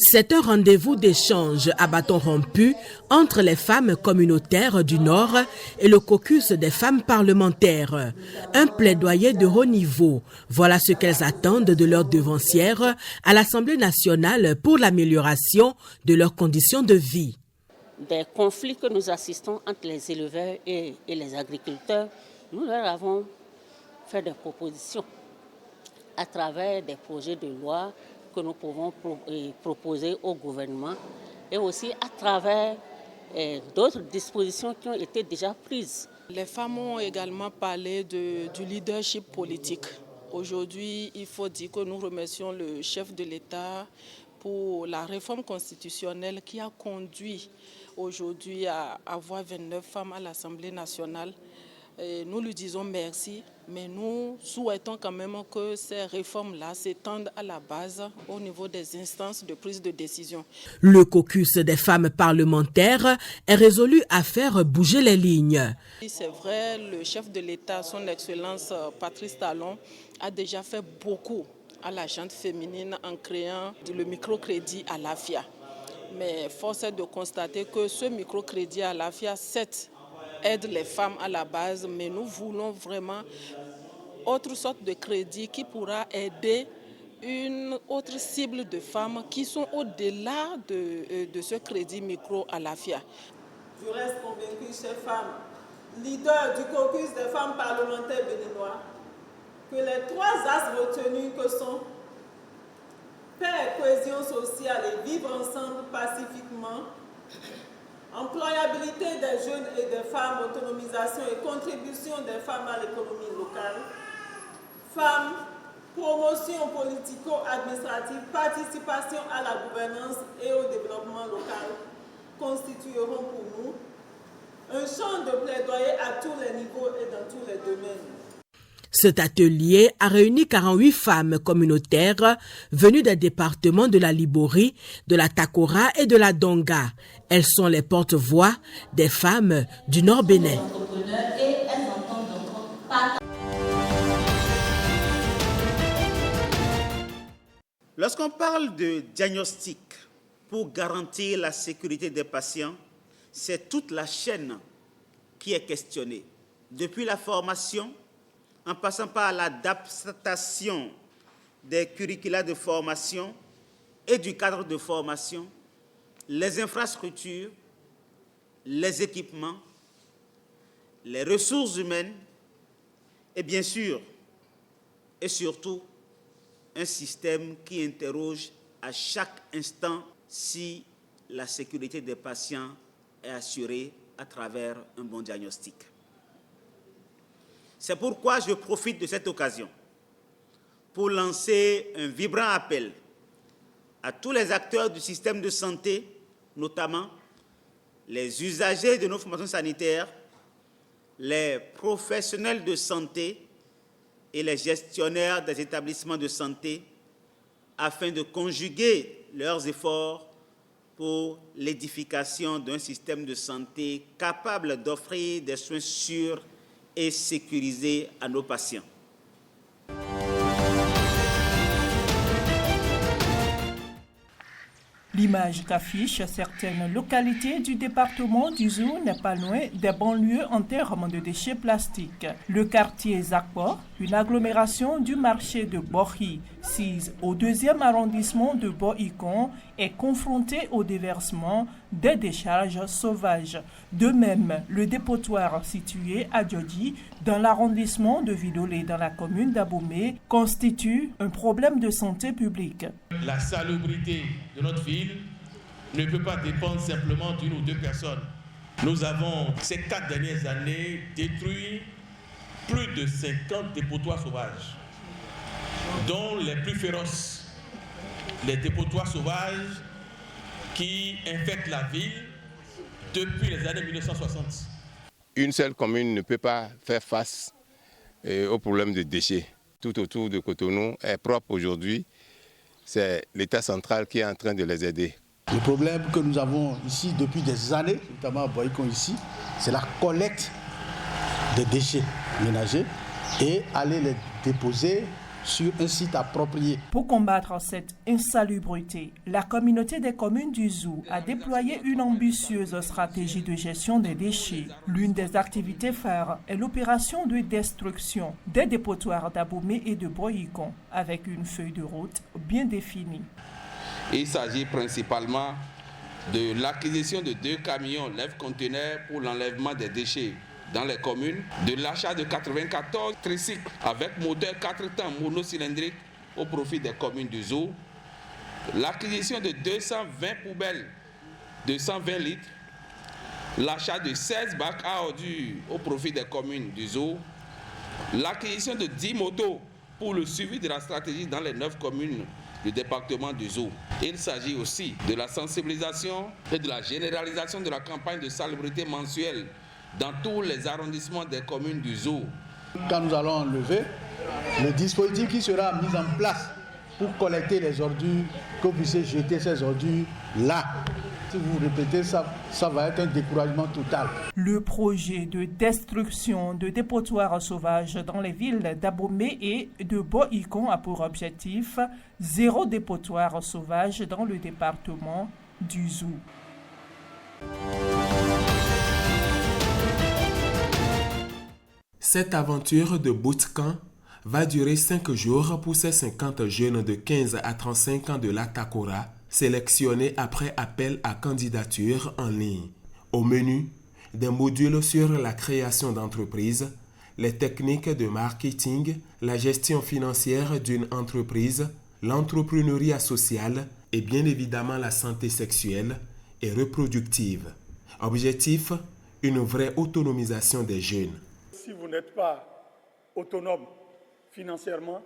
C'est un rendez-vous d'échange à bâton rompu entre les femmes communautaires du Nord et le caucus des femmes parlementaires. Un plaidoyer de haut niveau. Voilà ce qu'elles attendent de leurs devancières à l'Assemblée nationale pour l'amélioration de leurs conditions de vie. Des conflits que nous assistons entre les éleveurs et les agriculteurs, nous leur avons fait des propositions à travers des projets de loi que nous pouvons proposer au gouvernement et aussi à travers d'autres dispositions qui ont été déjà prises. Les femmes ont également parlé du leadership politique. Aujourd'hui, il faut dire que nous remercions le chef de l'État pour la réforme constitutionnelle qui a conduit aujourd'hui à avoir 29 femmes à l'Assemblée nationale. Et nous lui disons merci, mais nous souhaitons quand même que ces réformes-là s'étendent à la base au niveau des instances de prise de décision. Le caucus des femmes parlementaires est résolu à faire bouger les lignes. C'est vrai, le chef de l'État, son Excellence Patrice Talon, a déjà fait beaucoup à la gente féminine en créant le microcrédit à l'AFIA. Mais force est de constater que ce microcrédit à l'AFIA, aide les femmes à la base, mais nous voulons vraiment autre sorte de crédit qui pourra aider une autre cible de femmes qui sont au-delà de ce crédit micro à l'AFIA. Je reste convaincue, chère femme, leader du caucus des femmes parlementaires béninois, que les trois axes retenus que sont paix, cohésion sociale et vivre ensemble pacifiquement, employabilité des jeunes et des femmes, autonomisation et contribution des femmes à l'économie locale, femmes, promotion politico-administrative, participation à la gouvernance et au développement local constitueront pour nous un champ de plaidoyer à tous les niveaux et dans tous les domaines. Cet atelier a réuni 48 femmes communautaires venues des départements de la Liborie, de la Takora et de la Donga. Elles sont les porte-voix des femmes du Nord Bénin. Lorsqu'on parle de diagnostic pour garantir la sécurité des patients, c'est toute la chaîne qui est questionnée. Depuis la formation, en passant par l'adaptation des curricula de formation et du cadre de formation, les infrastructures, les équipements, les ressources humaines et bien sûr et surtout un système qui interroge à chaque instant si la sécurité des patients est assurée à travers un bon diagnostic. C'est pourquoi je profite de cette occasion pour lancer un vibrant appel à tous les acteurs du système de santé, notamment les usagers de nos formations sanitaires, les professionnels de santé et les gestionnaires des établissements de santé, afin de conjuguer leurs efforts pour l'édification d'un système de santé capable d'offrir des soins sûrs et sécurisés à nos patients. L'image qu'affichent certaines localités du département du Zou n'est pas loin des banlieues en termes de déchets plastiques. Le quartier Zakpo, une agglomération du marché de Bohi, sise au 2e arrondissement de Bohikon, est confronté au déversement des décharges sauvages. De même, le dépotoir situé à Djodji, dans l'arrondissement de Vidolé, dans la commune d'Abomey, constitue un problème de santé publique. La salubrité de notre ville ne peut pas dépendre simplement d'une ou deux personnes. Nous avons, ces 4 dernières années, détruit plus de 50 dépotoirs sauvages, dont les plus féroces, les dépotoirs sauvages qui infectent la ville depuis les années 1960. Une seule commune ne peut pas faire face au problème de déchets. Tout autour de Cotonou est propre aujourd'hui. C'est l'État central qui est en train de les aider. Le problème que nous avons ici depuis des années, notamment à Bohikon ici, c'est la collecte des déchets ménagers et aller les déposer sur un site approprié. Pour combattre cette insalubrité, la communauté des communes du Zou a déployé une ambitieuse stratégie de gestion des déchets. L'une des activités phares est l'opération de destruction des dépotoirs d'Abomey et de Boyikon, avec une feuille de route bien définie. Il s'agit principalement de l'acquisition de 2 camions lève-conteneurs pour l'enlèvement des déchets dans les communes, de l'achat de 94 tricycles avec moteur 4 temps monocylindrique au profit des communes du Zou, l'acquisition de 220 poubelles de 120 litres, l'achat de 16 bacs à ordures au profit des communes du Zou, l'acquisition de 10 motos pour le suivi de la stratégie dans les 9 communes du département du Zou. Il s'agit aussi de la sensibilisation et de la généralisation de la campagne de salubrité mensuelle dans tous les arrondissements des communes du Zou. Quand nous allons enlever, le dispositif qui sera mis en place pour collecter les ordures, que vous puissiez jeter ces ordures là. Si vous répétez ça, ça va être un découragement total. Le projet de destruction de dépotoirs sauvages dans les villes d'Abomey et de Boyikon a pour objectif 0 dépotoir sauvage dans le département du Zou. Cette aventure de bootcamp va durer 5 jours pour ces 50 jeunes de 15 à 35 ans de l'Atakora, sélectionnés après appel à candidature en ligne. Au menu, des modules sur la création d'entreprises, les techniques de marketing, la gestion financière d'une entreprise, l'entrepreneuriat social et bien évidemment la santé sexuelle et reproductive. Objectif, une vraie autonomisation des jeunes. Si vous n'êtes pas autonome financièrement,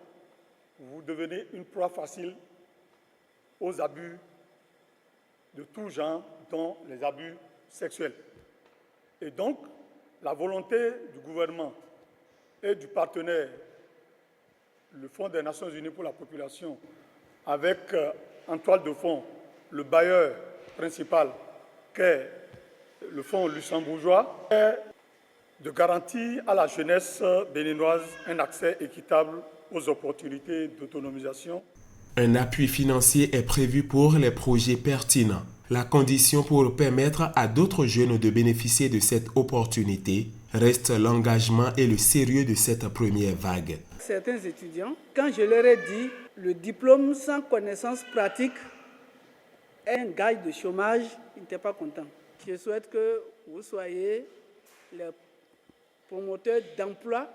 vous devenez une proie facile aux abus de tout genre, dont les abus sexuels. Et donc, la volonté du gouvernement et du partenaire, le Fonds des Nations Unies pour la population, avec en toile de fond le bailleur principal qu'est le Fonds luxembourgeois, est de garantir à la jeunesse béninoise un accès équitable aux opportunités d'autonomisation. Un appui financier est prévu pour les projets pertinents. La condition pour permettre à d'autres jeunes de bénéficier de cette opportunité reste l'engagement et le sérieux de cette première vague. Certains étudiants, quand je leur ai dit le diplôme sans connaissance pratique est un gage de chômage, ils n'étaient pas contents. Je souhaite que vous soyez les promoteurs d'emploi.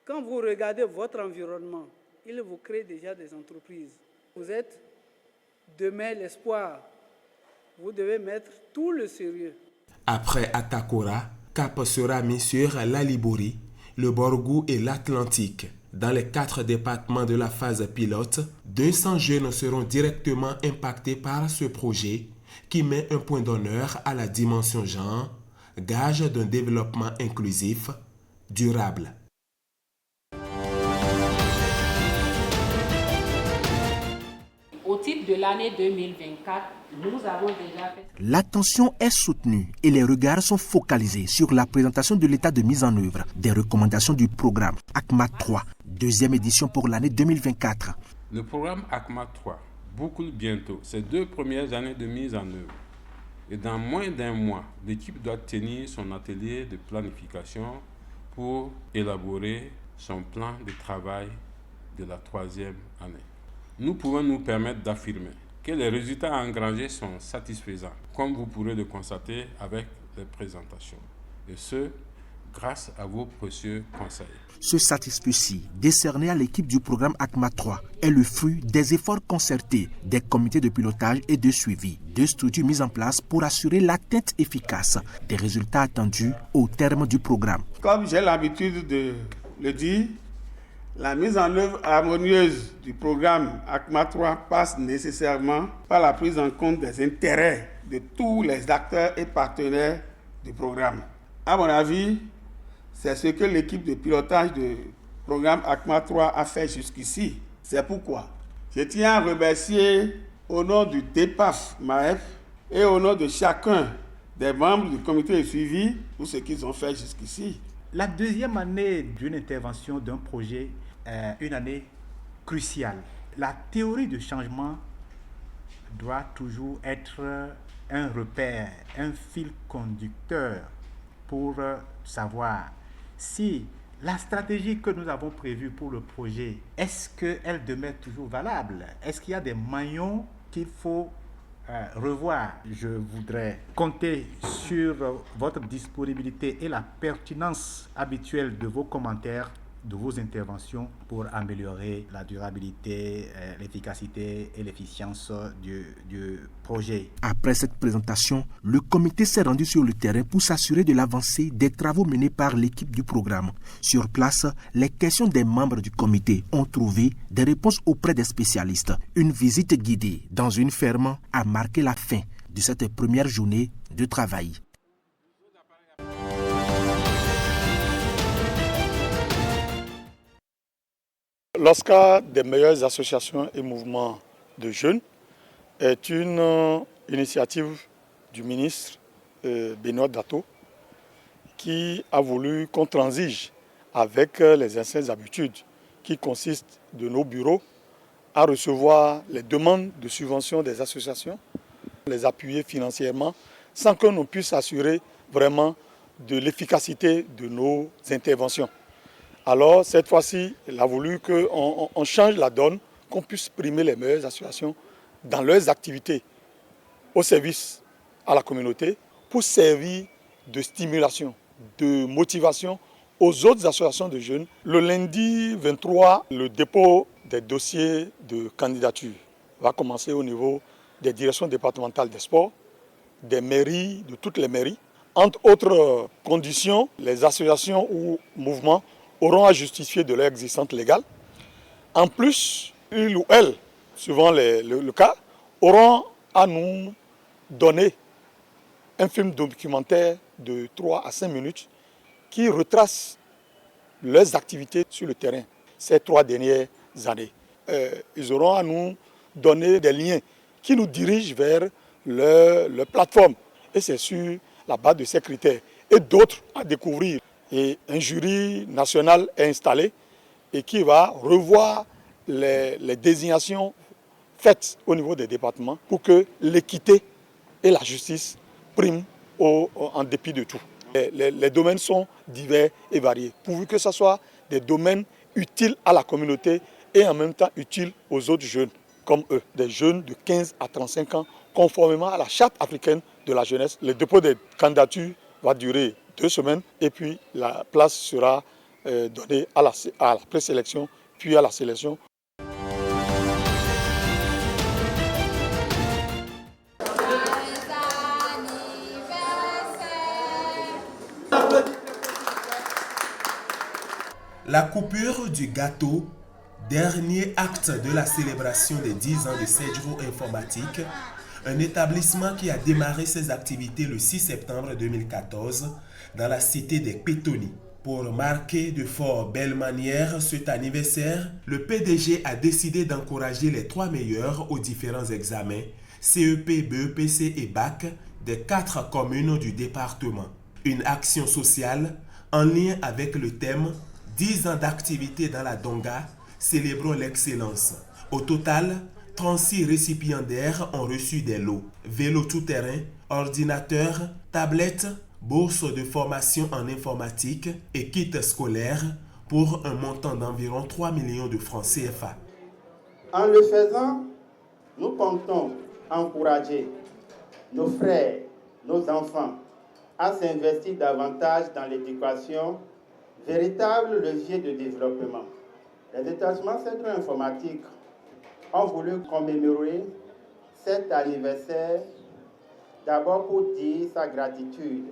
Quand vous regardez votre environnement, il vous crée déjà des entreprises. Vous êtes demain l'espoir. Vous devez mettre tout le sérieux. Après Atakora, cap sera mis sur la Libori, le Borgou et l'Atlantique. Dans les 4 départements de la phase pilote, 200 jeunes seront directement impactés par ce projet qui met un point d'honneur à la dimension genre, gage d'un développement inclusif, durable. Au titre de l'année 2024, nous avons déjà fait... L'attention est soutenue et les regards sont focalisés sur la présentation de l'état de mise en œuvre des recommandations du programme ACMA 3, deuxième édition pour l'année 2024. Le programme ACMA 3 boucle bientôt ses 2 premières années de mise en œuvre. Et dans moins d'un mois, l'équipe doit tenir son atelier de planification pour élaborer son plan de travail de la 3e année. Nous pouvons nous permettre d'affirmer que les résultats engrangés sont satisfaisants, comme vous pourrez le constater avec les présentations. Et ce, grâce à vos précieux conseils. Ce satisfecit décerné à l'équipe du programme ACMA 3 est le fruit des efforts concertés des comités de pilotage et de suivi, 2 structures mises en place pour assurer l'atteinte efficace des résultats attendus au terme du programme. Comme j'ai l'habitude de le dire, la mise en œuvre harmonieuse du programme ACMA 3 passe nécessairement par la prise en compte des intérêts de tous les acteurs et partenaires du programme. À mon avis, c'est ce que l'équipe de pilotage du programme ACMA 3 a fait jusqu'ici. C'est pourquoi je tiens à remercier au nom du DEPAF MAEF et au nom de chacun des membres du comité de suivi pour ce qu'ils ont fait jusqu'ici. La 2e année d'une intervention d'un projet est une année crucial. La théorie du changement doit toujours être un repère, un fil conducteur pour savoir si la stratégie que nous avons prévue pour le projet, est-ce qu'elle demeure toujours valable? Est-ce qu'il y a des maillons qu'il faut revoir? Je voudrais compter sur votre disponibilité et la pertinence habituelle de vos commentaires, de vos interventions pour améliorer la durabilité, l'efficacité et l'efficience du projet. Après cette présentation, le comité s'est rendu sur le terrain pour s'assurer de l'avancée des travaux menés par l'équipe du programme. Sur place, les questions des membres du comité ont trouvé des réponses auprès des spécialistes. Une visite guidée dans une ferme a marqué la fin de cette première journée de travail. L'OSCA des meilleures associations et mouvements de jeunes est une initiative du ministre Benoît Dato qui a voulu qu'on transige avec les anciennes habitudes qui consistent de nos bureaux à recevoir les demandes de subvention des associations, les appuyer financièrement sans que l'on puisse assurer vraiment de l'efficacité de nos interventions. Alors, cette fois-ci, il a voulu qu'on change la donne, qu'on puisse primer les meilleures associations dans leurs activités au service à la communauté pour servir de stimulation, de motivation aux autres associations de jeunes. Le lundi 23, le dépôt des dossiers de candidature va commencer au niveau des directions départementales des sports, des mairies, de toutes les mairies. Entre autres conditions, les associations ou mouvements auront à justifier de leur existence légale. En plus, il ou elle, suivant le cas, auront à nous donner un film documentaire de 3 à 5 minutes qui retrace leurs activités sur le terrain ces 3 dernières années. Ils auront à nous donner des liens qui nous dirigent vers leur plateforme. Et c'est sur la base de ces critères et d'autres à découvrir. Et un jury national est installé et qui va revoir les désignations faites au niveau des départements pour que l'équité et la justice priment en dépit de tout. Les domaines sont divers et variés, pourvu que ce soit des domaines utiles à la communauté et en même temps utiles aux autres jeunes comme eux, des jeunes de 15 à 35 ans, conformément à la Charte africaine de la jeunesse. Le dépôt des candidatures va durer 2 semaines et puis la place sera donnée à la présélection puis à la sélection. La coupure du gâteau, dernier acte de la célébration des 10 ans de Sedgro Informatique, un établissement qui a démarré ses activités le 6 septembre 2014 dans la cité des Pétonies. Pour marquer de fort belle manière cet anniversaire, le PDG a décidé d'encourager les 3 meilleurs aux différents examens CEP, BEPC et BAC des 4 communes du département. Une action sociale en lien avec le thème 10 ans d'activité dans la Donga, célébrons l'excellence. Au total, 36 récipiendaires ont reçu des lots, vélos tout-terrain, ordinateurs, tablettes, bourses de formation en informatique et kits scolaires pour un montant d'environ 3 millions de francs CFA. En le faisant, nous comptons encourager nos frères, nos enfants à s'investir davantage dans l'éducation, véritable levier de développement. Les établissements Sedgro Informatique ont voulu commémorer cet anniversaire d'abord pour dire sa gratitude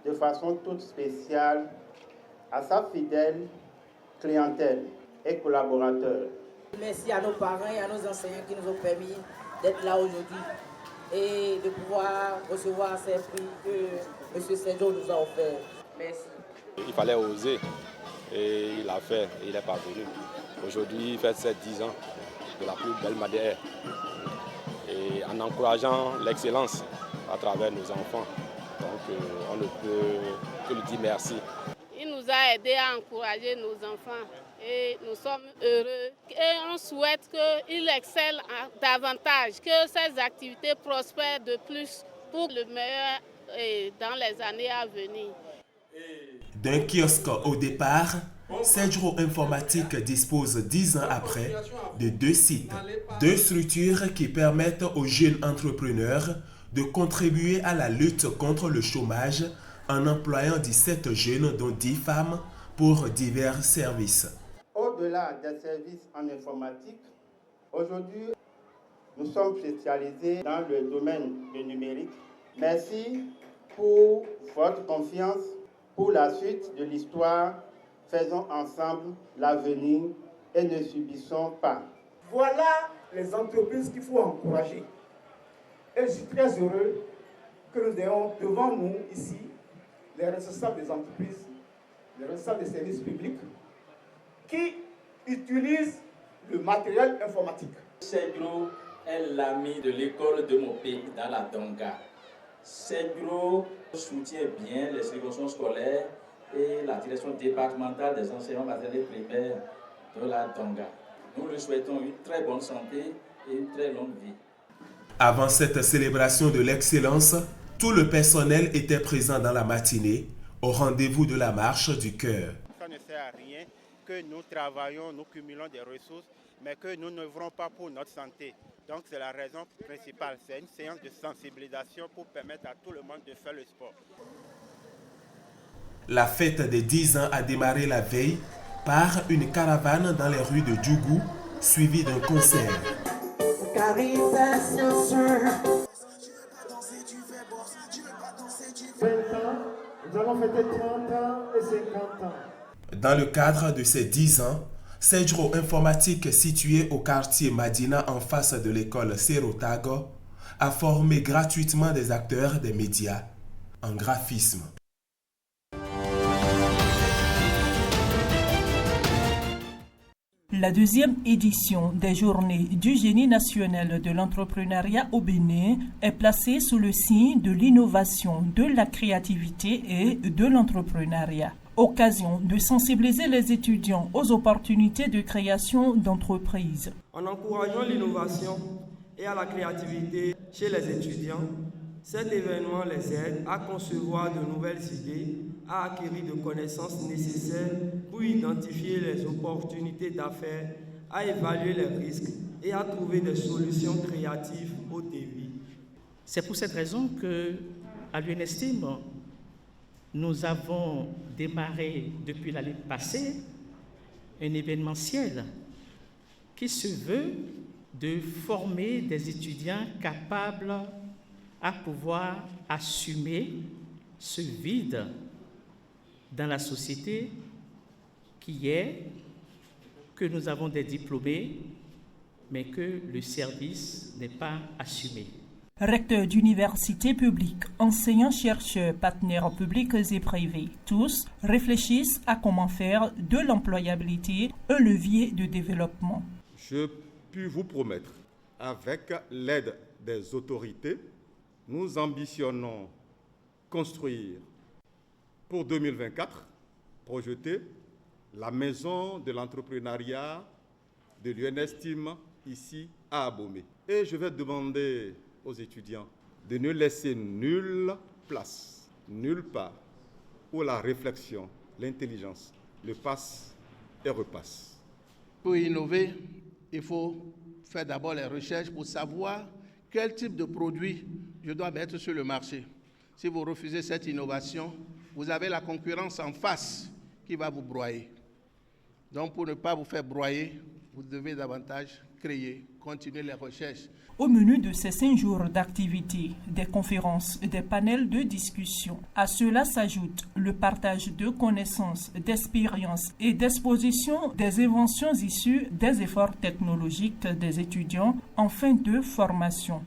de façon toute spéciale à sa fidèle clientèle et collaborateurs. Merci à nos parents et à nos enseignants qui nous ont permis d'être là aujourd'hui et de pouvoir recevoir ces prix que M. Sedgro nous a offerts. Merci. Il fallait oser et il l'a fait, et il est parvenu. Aujourd'hui, il fait ses 10 ans de la plus belle manière et en encourageant l'excellence à travers nos enfants. Donc on ne peut que lui dire merci. Il nous a aidés à encourager nos enfants Et nous sommes heureux et on souhaite qu'il excelle davantage, que ces activités prospèrent de plus pour le meilleur dans les années à venir. D'un kiosque au départ, Sedgro Informatique dispose 10 ans après de 2 sites, 2 structures qui permettent aux jeunes entrepreneurs de contribuer à la lutte contre le chômage en employant 17 jeunes dont 10 femmes pour divers services. Au-delà des services en informatique, aujourd'hui, nous sommes spécialisés dans le domaine du numérique. Merci pour votre confiance. Pour la suite de l'histoire, faisons ensemble l'avenir et ne subissons pas. Voilà les entreprises qu'il faut encourager. Et je suis très heureux que nous ayons devant nous ici les responsables des entreprises, les responsables des services publics qui utilisent le matériel informatique. Sedgro est l'ami de l'école de mon pays dans la Donga. Sedgro soutient bien les sélections scolaires et la direction départementale des enseignements maternels primaires de la Donga. Nous lui souhaitons une très bonne santé et une très longue vie. Avant cette célébration de l'excellence, tout le personnel était présent dans la matinée au rendez-vous de la marche du cœur. Ça ne sert à rien que nous travaillons, nous cumulons des ressources, mais que nous n'œuvrons pas pour notre santé. Donc c'est la raison principale, c'est une séance de sensibilisation pour permettre à tout le monde de faire le sport. La fête des 10 ans a démarré la veille par une caravane dans les rues de Djougou, suivie d'un concert. Nous allons fêter 30 ans et 50 ans. Dans le cadre de ces 10 ans, Sedgro Informatique, situé au quartier Madina en face de l'école Serotago, a formé gratuitement des acteurs des médias en graphisme. La deuxième édition des Journées du génie national de l'entrepreneuriat au Bénin est placée sous le signe de l'innovation, de la créativité et de l'entrepreneuriat. Occasion de sensibiliser les étudiants aux opportunités de création d'entreprises. En encourageant l'innovation et à la créativité chez les étudiants, cet événement les aide à concevoir de nouvelles idées, à acquérir de connaissances nécessaires pour identifier les opportunités d'affaires, à évaluer les risques et à trouver des solutions créatives au défi. C'est pour cette raison que, à l'UNESTIM, nous avons démarré depuis l'année passée un événementiel qui se veut de former des étudiants capables à pouvoir assumer ce vide dans la société qui est que nous avons des diplômés, mais que le service n'est pas assumé. Recteurs d'universités publiques, enseignants-chercheurs, partenaires publics et privés, tous réfléchissent à comment faire de l'employabilité un levier de développement. Je puis vous promettre, avec l'aide des autorités, nous ambitionnons construire pour 2024, projeter la maison de l'entrepreneuriat de l'UNESTIM ici à Abomey. Et je vais demander aux étudiants de ne laisser nulle place, nulle part, où la réflexion, l'intelligence, le passe et repasse. Pour innover, il faut faire d'abord les recherches pour savoir quel type de produit je dois mettre sur le marché. Si vous refusez cette innovation, vous avez la concurrence en face qui va vous broyer. Donc pour ne pas vous faire broyer, vous devez davantage créer, continuer les recherches. Au menu de ces 5 jours d'activités, des conférences, des panels de discussion. À cela s'ajoute le partage de connaissances, d'expériences et d'exposition des inventions issues des efforts technologiques des étudiants en fin de formation.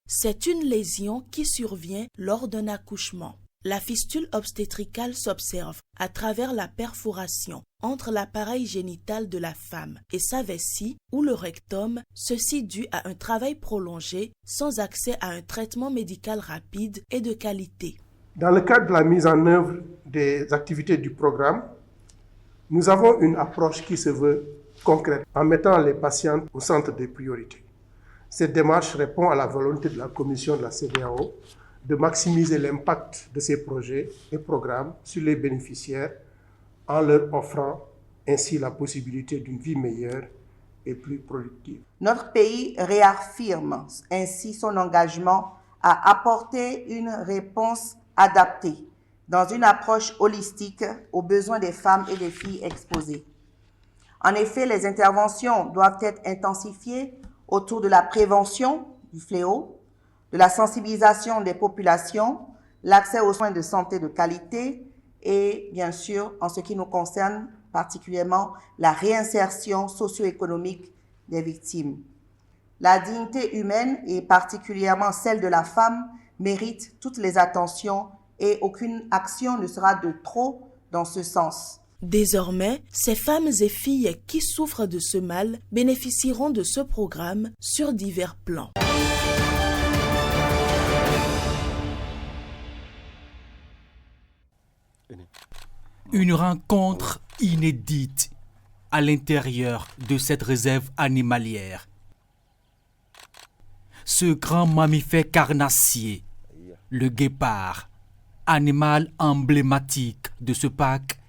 C'est une lésion qui survient lors d'un accouchement. La fistule obstétricale s'observe à travers la perforation entre l'appareil génital de la femme et sa vessie ou le rectum, ceci dû à un travail prolongé sans accès à un traitement médical rapide et de qualité. Dans le cadre de la mise en œuvre des activités du programme, nous avons une approche qui se veut concrète en mettant les patientes au centre des priorités. Cette démarche répond à la volonté de la Commission de la CEDEAO de maximiser l'impact de ces projets et programmes sur les bénéficiaires en leur offrant ainsi la possibilité d'une vie meilleure et plus productive. Notre pays réaffirme ainsi son engagement à apporter une réponse adaptée dans une approche holistique aux besoins des femmes et des filles exposées. En effet, les interventions doivent être intensifiées autour de la prévention du fléau, de la sensibilisation des populations, l'accès aux soins de santé de qualité et, bien sûr, en ce qui nous concerne particulièrement, la réinsertion socio-économique des victimes. La dignité humaine, et particulièrement celle de la femme, mérite toutes les attentions et aucune action ne sera de trop dans ce sens. Désormais, ces femmes et filles qui souffrent de ce mal bénéficieront de ce programme sur divers plans. Une rencontre inédite à l'intérieur de cette réserve animalière. Ce grand mammifère carnassier, le guépard, animal emblématique de ce parc,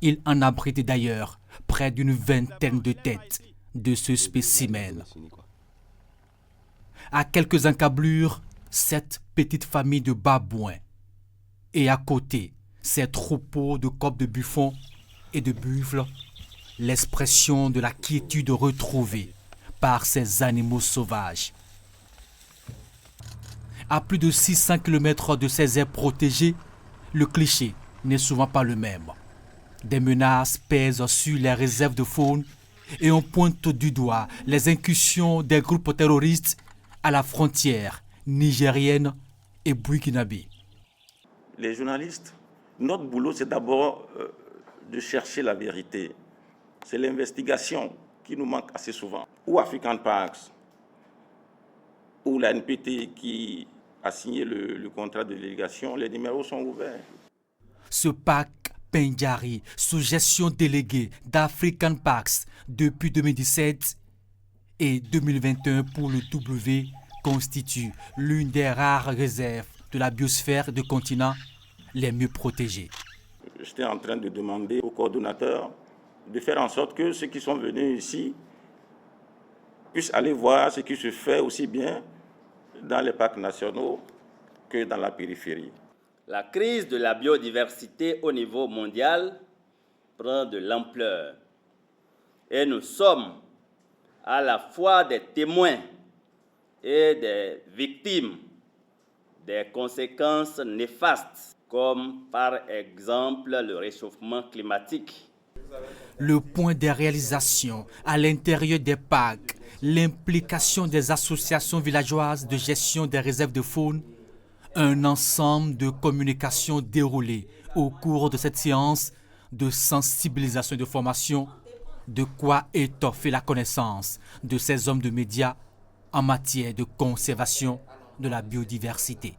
il en abrite d'ailleurs près d'une vingtaine de têtes de ce spécimen. À quelques encablures, cette petite famille de babouins. Et à côté, ces troupeaux de coqs de buffon et de buffles, l'expression de la quiétude retrouvée par ces animaux sauvages. À plus de 600 km de ces aires protégées, le cliché n'est souvent pas le même. Des menaces pèsent sur les réserves de faune et on pointe du doigt les incursions des groupes terroristes à la frontière nigérienne et burkinabé. Les journalistes, notre boulot, c'est d'abord de chercher la vérité. C'est l'investigation qui nous manque assez souvent. Ou African Parks, ou la NPT qui a signé le contrat de délégation, les numéros sont ouverts. Ce parc Pendjari, sous gestion déléguée d'African Parks depuis 2017 et 2021 pour le W, constitue l'une des rares réserves de la biosphère du continent les mieux protégés. J'étais en train de demander aux coordonnateurs de faire en sorte que ceux qui sont venus ici puissent aller voir ce qui se fait aussi bien dans les parcs nationaux que dans la périphérie. La crise de la biodiversité au niveau mondial prend de l'ampleur et nous sommes à la fois des témoins et des victimes des conséquences néfastes comme par exemple le réchauffement climatique. Le point des réalisations à l'intérieur des parcs, l'implication des associations villageoises de gestion des réserves de faune, un ensemble de communications déroulées au cours de cette séance de sensibilisation et de formation, de quoi étoffer la connaissance de ces hommes de médias en matière de conservation de la biodiversité.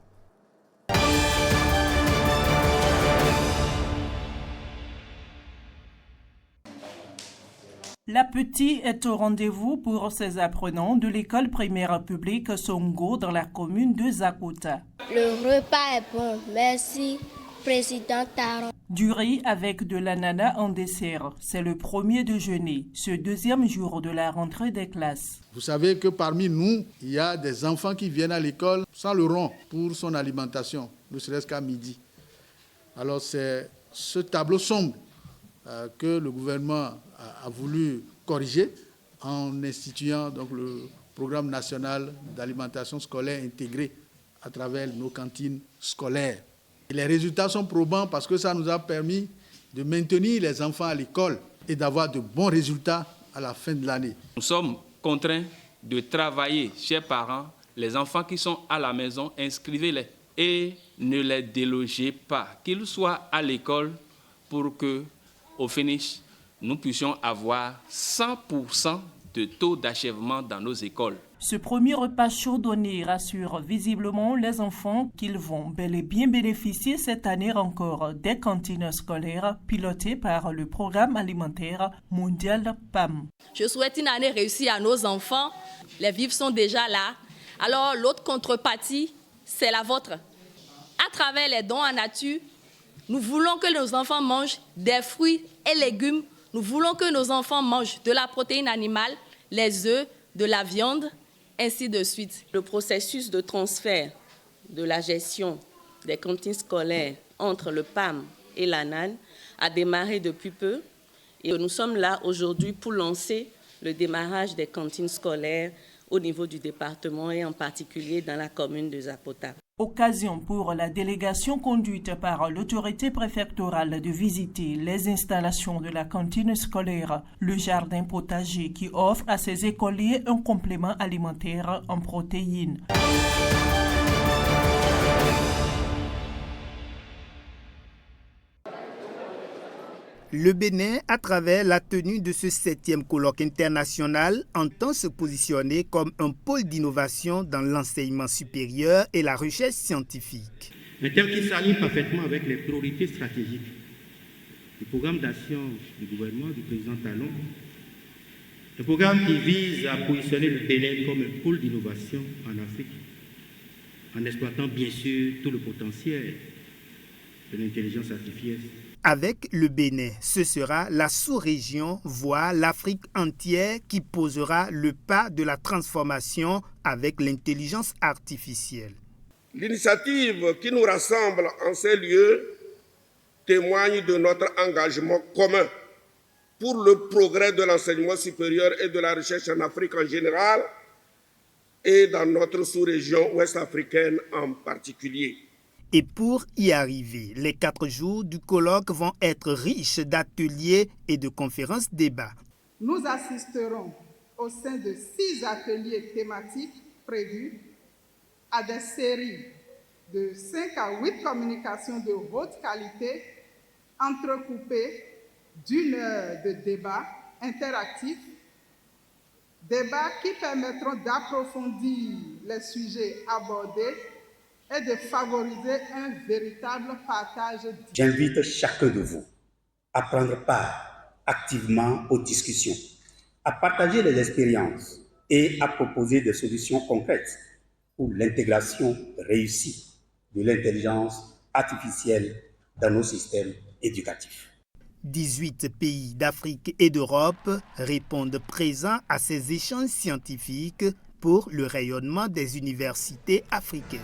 La petite est au rendez-vous pour ses apprenants de l'école primaire publique Songo dans la commune de Zakota. Le repas est bon, merci, président Taron. Du riz avec de l'ananas en dessert. C'est le premier déjeuner, ce deuxième jour de la rentrée des classes. Vous savez que parmi nous, il y a des enfants qui viennent à l'école sans le rond pour son alimentation, ne serait-ce qu'à midi. Alors c'est ce tableau sombre que le gouvernement a voulu corriger en instituant donc, le programme national d'alimentation scolaire intégré à travers nos cantines scolaires. Et les résultats sont probants parce que ça nous a permis de maintenir les enfants à l'école et d'avoir de bons résultats à la fin de l'année. Nous sommes contraints de travailler, chers parents, les enfants qui sont à la maison, inscrivez-les. et ne les délogez pas, qu'ils soient à l'école pour que, au finish, nous puissions avoir 100% de taux d'achèvement dans nos écoles. Ce premier repas chaud donné rassure visiblement les enfants qu'ils vont bel et bien bénéficier cette année encore des cantines scolaires pilotées par le Programme alimentaire mondial PAM. Je souhaite une année réussie à nos enfants. Les vivres sont déjà là. Alors l'autre contrepartie, c'est la vôtre. À travers les dons en nature, nous voulons que nos enfants mangent des fruits et légumes. Nous voulons que nos enfants mangent de la protéine animale, les œufs, de la viande, ainsi de suite. Le processus de transfert de la gestion des cantines scolaires entre le PAM et l'ANAN a démarré depuis peu et nous sommes là aujourd'hui pour lancer le démarrage des cantines scolaires au niveau du département et en particulier dans la commune de Zapota. Occasion pour la délégation conduite par l'autorité préfectorale de visiter les installations de la cantine scolaire, le jardin potager qui offre à ses écoliers un complément alimentaire en protéines. Le Bénin, à travers la tenue de ce 7e colloque international, entend se positionner comme un pôle d'innovation dans l'enseignement supérieur et la recherche scientifique. Un thème qui s'aligne parfaitement avec les priorités stratégiques du programme d'action du gouvernement du président Talon, un programme qui vise à positionner le Bénin comme un pôle d'innovation en Afrique, en exploitant bien sûr tout le potentiel de l'intelligence artificielle. Avec le Bénin, ce sera la sous-région, voire l'Afrique entière qui posera le pas de la transformation avec l'intelligence artificielle. L'initiative qui nous rassemble en ces lieux témoigne de notre engagement commun pour le progrès de l'enseignement supérieur et de la recherche en Afrique en général et dans notre sous-région ouest-africaine en particulier. Et pour y arriver, les 4 jours du colloque vont être riches d'ateliers et de conférences débats. Nous assisterons au sein de 6 ateliers thématiques prévus à des séries de 5 à 8 communications de haute qualité entrecoupées d'1 heure de débats interactifs, débats qui permettront d'approfondir les sujets abordés et de favoriser un véritable partage. J'invite chacun de vous à prendre part activement aux discussions, à partager les expériences et à proposer des solutions concrètes pour l'intégration réussie de l'intelligence artificielle dans nos systèmes éducatifs. 18 pays d'Afrique et d'Europe répondent présents à ces échanges scientifiques pour le rayonnement des universités africaines.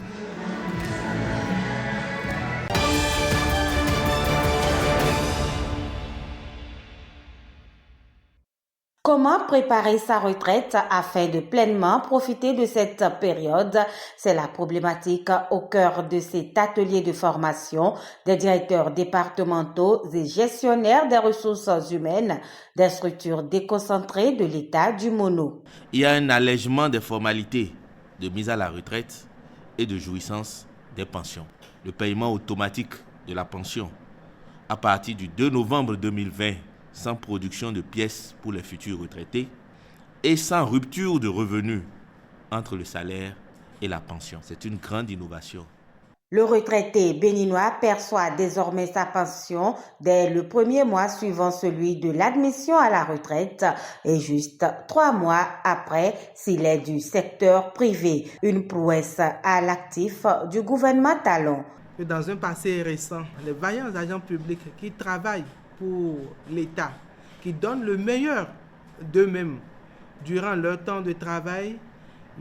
Comment préparer sa retraite afin de pleinement profiter de cette période? C'est la problématique au cœur de cet atelier de formation des directeurs départementaux et gestionnaires des ressources humaines des structures déconcentrées de l'État du Mono. Il y a un allègement des formalités de mise à la retraite et de jouissance des pensions. Le paiement automatique de la pension à partir du 2 novembre 2020 sans production de pièces pour les futurs retraités et sans rupture de revenus entre le salaire et la pension. C'est une grande innovation. Le retraité béninois perçoit désormais sa pension dès le premier mois suivant celui de l'admission à la retraite et juste 3 mois après s'il est du secteur privé. Une prouesse à l'actif du gouvernement Talon. Dans un passé récent, les vaillants agents publics qui travaillent pour l'État, qui donnent le meilleur d'eux-mêmes durant leur temps de travail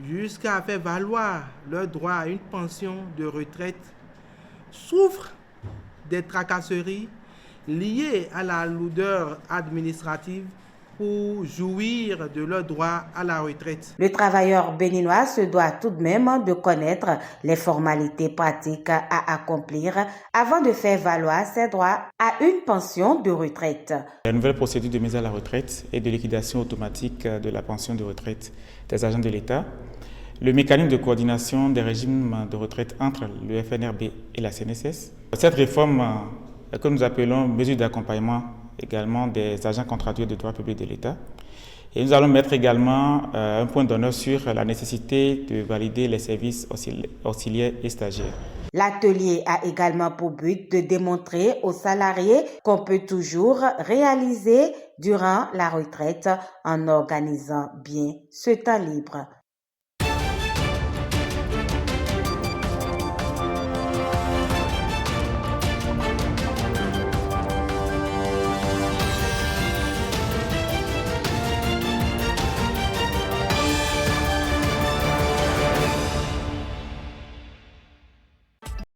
jusqu'à faire valoir leur droit à une pension de retraite, souffrent des tracasseries liées à la lourdeur administrative pour jouir de leur droit à la retraite. Le travailleur béninois se doit tout de même de connaître les formalités pratiques à accomplir avant de faire valoir ses droits à une pension de retraite. La nouvelle procédure de mise à la retraite et de liquidation automatique de la pension de retraite des agents de l'État le mécanisme de coordination des régimes de retraite entre le FNRB et la CNSS. Cette réforme que nous appelons mesure d'accompagnement également des agents contractuels de droit public de l'État. Et nous allons mettre également un point d'honneur sur la nécessité de valider les services auxiliaires et stagiaires. L'atelier a également pour but de démontrer aux salariés qu'on peut toujours réaliser durant la retraite en organisant bien ce temps libre.